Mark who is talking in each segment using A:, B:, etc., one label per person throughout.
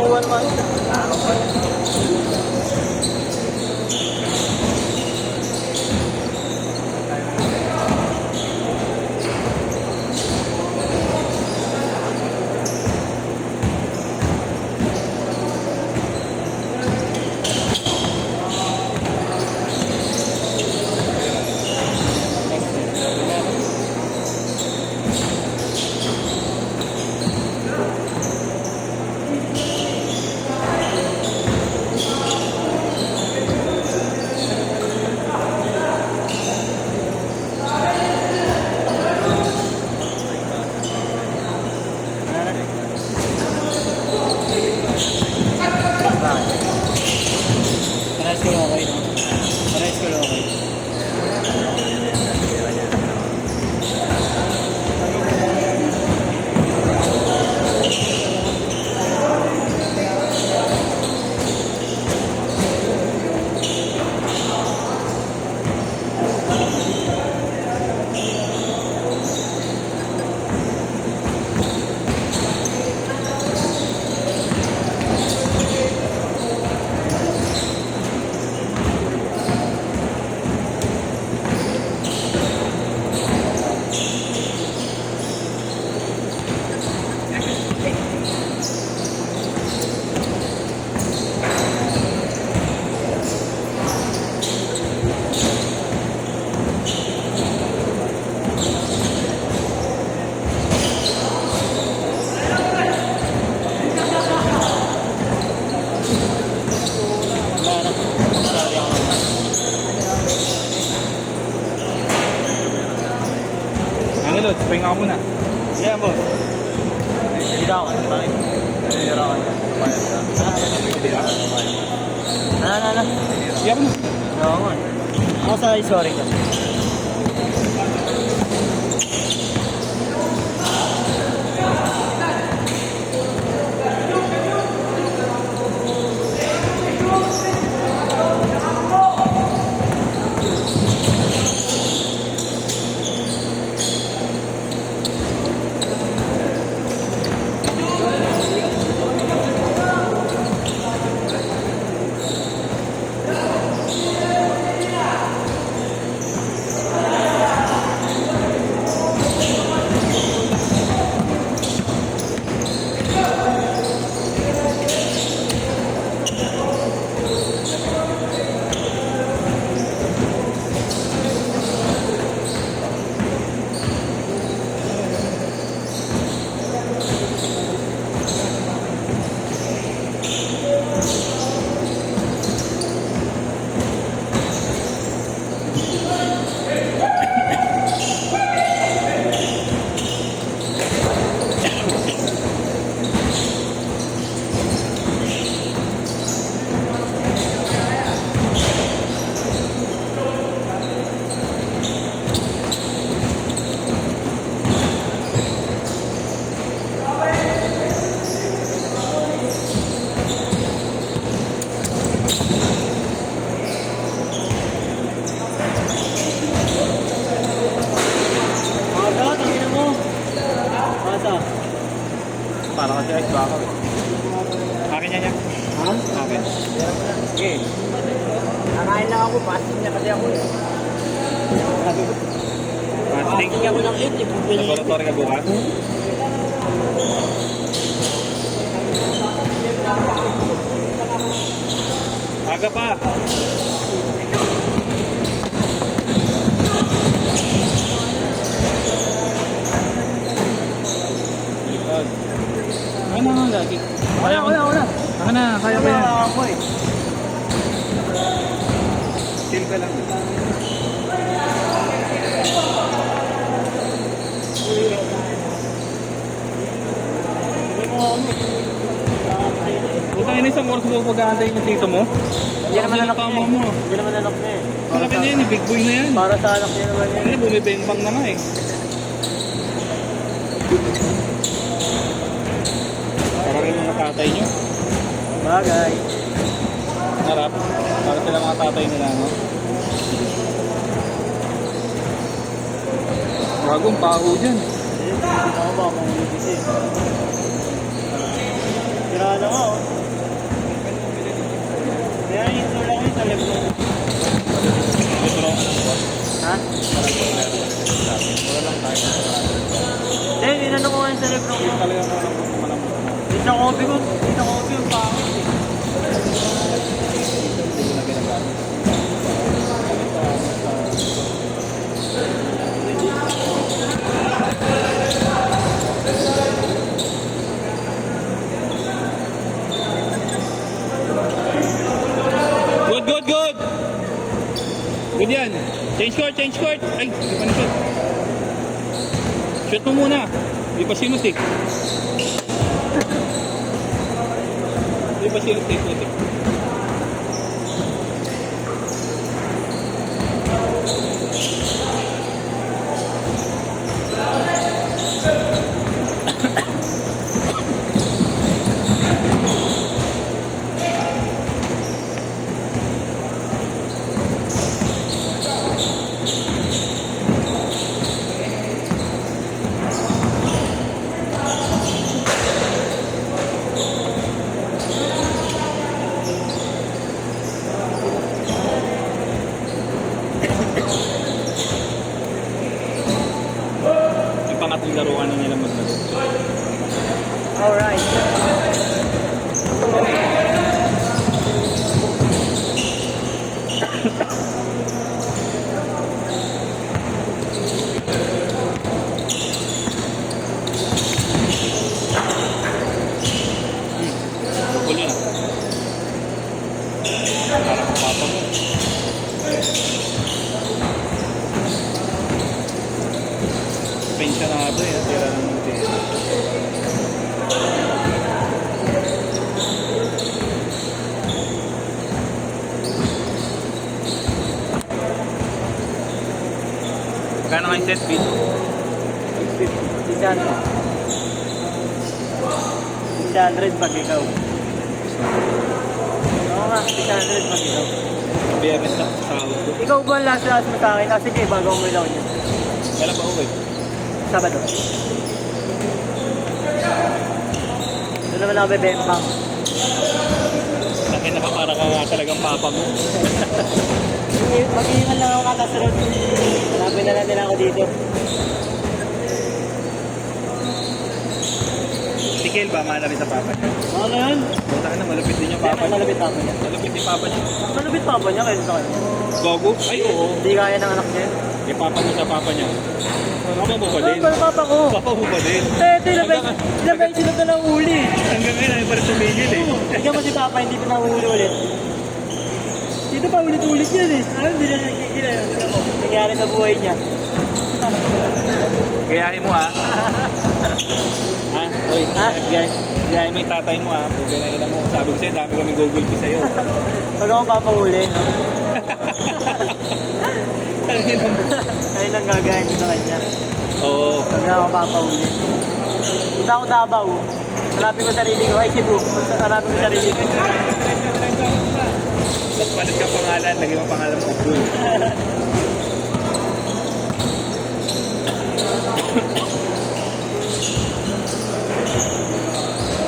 A: nakakuha naman.
B: Lods, pahinga ka muna.
A: Yeah, boss. Hindi ako. Hindi ako. Ano?
B: Iyak mo.
A: Oo nga. Ako sa sorry ka.
B: Para kasi ice baka eh. Akin yan yan.
A: Ha?
B: Akin.
A: Okay. Nakain lang ako, fasting na kasi ako eh.
B: Fasting.
A: Fasting ako ng 8,
B: Laboratory ka bukas? Aga pa. Ano nga lagi?
A: Wala.
B: Ako na, kaya ko yan.
A: Ako eh.
B: Chill ka lang. Butang ina isang oras mo pag-aantay yung tito mo?
A: Hindi naman anak
B: Kamo
A: niya
B: mo.
A: eh. Hindi naman anak niya eh.
B: Malaki na yan, eh, big boy na yan.
A: Para sa anak niya naman yan.
B: Ano, bumibembang na nga eh. Para rin mga tatay nyo.
A: Bagay.
B: Harap. Para sila mga tatay nila, no? Bagong paho dyan.
A: Hindi ako ba kung ulibis eh.
C: Sira na nga oh. Kaya install ako yung sa Lebron.
B: Metro.
C: Ha?
B: Wala lang tayo.
C: Hindi, inano ko nga yung sa Lebron ko.
B: Talagang walang malamang.
C: Yung sa coffee ko, yung sa coffee yung pangit eh.
B: Hindi ko na ginagamit. Good, good, good! Good yan. Change court, change court. Ay, di pa na-shoot. Shoot mo muna. Di pa sinus eh. Di pa sinus eh. Shoot eh. Yung pangatlong laruan na nila maglaro.
C: Alright.
B: Huli na. Parang papa mo. Pensionado eh. Tira ng munti. Magkano nga yung set fee?
C: 600 pag ikaw. Oo nga, 600 pag ikaw.
B: Biyernes na sa sahod ko.
C: Ikaw ba ang last mo sa akin? Kasi kayo bago mo ilaw niya.
B: Kailan ba uwi?
C: Sabado. Doon naman ako bebembang.
B: Sakin na para ka nga talagang papa mo.
C: Mag-iingan lang ako kakasunod. Hanapin na lang nila ako dito.
B: Si Kel ba mahal rin sa papa niya?
C: Ano yun?
B: Punta ka na, malupit din yung
C: Kaya
B: papa niya.
C: malapit papa niya.
B: Malupit yung papa niya.
C: Malapit papa niya kaysa sa kanya.
B: Gogo? Ay oo.
C: Hindi kaya ng anak niya.
B: Yung papa niya sa papa niya. Papa mo ba
C: Ano
B: din?
C: ba papa ko?
B: Papa mo ba din?
C: Ito, ilabay sila na lang uli.
B: Hanggang ngayon ay parang tumigil eh.
C: Tingnan mo si papa, hindi pa nahuli ulit. Dito pa ulit-ulit yan eh. Ano, hindi na nagkikila yun. Tingnan mo, nangyari sa buhay niya.
B: Gayahin mo ha. Ha? Oy,
C: Ha?
B: gayahin mo yung tatay mo ha. Pagka na ilan mo. Sabi ko sa'yo, dami kami Google Pay sa'yo.
C: Pag ako papahuli, no? Ayun ang gagahin ko sa kanya.
B: Oo.
C: Pag ako papahuli. Punta ako Davao. Hanapin ko sarili ko. Ay, Cebu. Hanapin ko sarili ko.
B: Tapos palit ka pangalan, lagyan mo pangalan mo Google.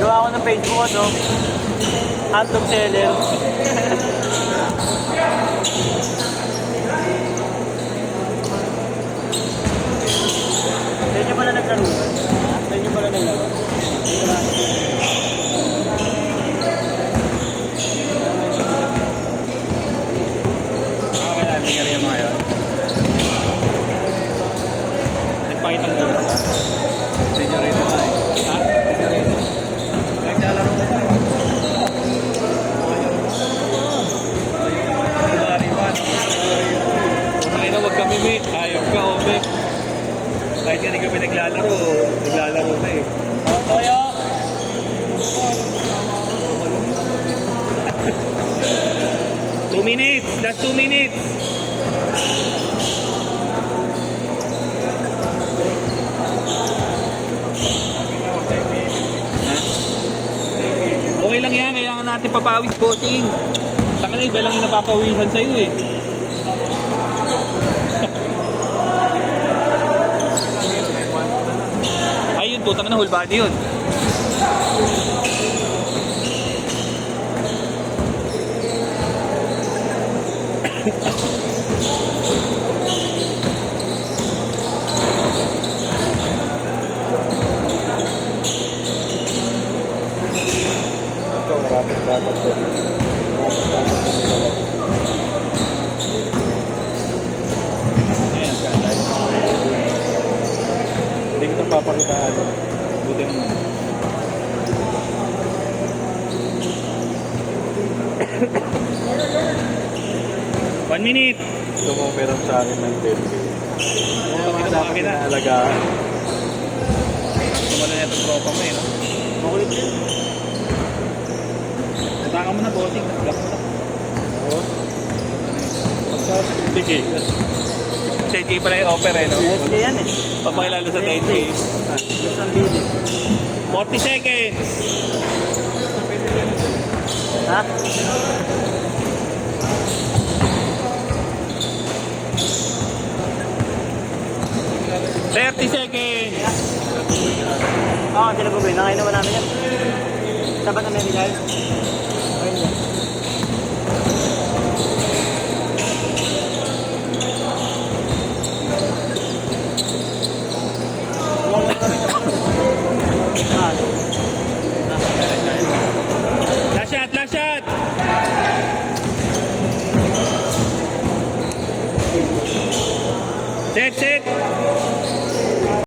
C: Gawa ako ng Facebook, no? Hotdog seller. Saan nyo pala naglaro? Saan nyo pala naglaro?
B: Kailangan hindi ka rin yung mga yun. Nagpakita mo ba? Senyorito na eh. Ha? Senyorito. Naglalaro ko tayo. Lariwan. Kaya na wag kami mate. Ayaw ka o mate. Kahit hindi kami naglalaro na eh.
C: Toyo!
B: 2 minutes! Last 2 minutes! Okay lang yan, kailangan natin papawis bossing. Taka na iba lang yung napapawisan sa'yo eh. Ayun po, taka na whole body yun. Ito, maraming dapat to. Ayan, kalay. Hindi ko ito papakitaan. Buti naman. One minute. Ito mo meron sa akin ng 10K. Ito mo dapat inaalagaan. Tumala na itong tropa mo eh, no?
C: Makulit yun.
B: Nataka mo na, bossing. Nag-block mo na. Oo. Sa 50K. 10K pala yung offer eh, no?
C: SK yan eh.
B: Papakilala sa 10K.
C: Isang bili.
B: 40 seconds.
C: Ha?
B: 30 seconds.
C: Oo, sila po ba yun? Nakainuman namin yan. Sabat na medical? Ayun yan.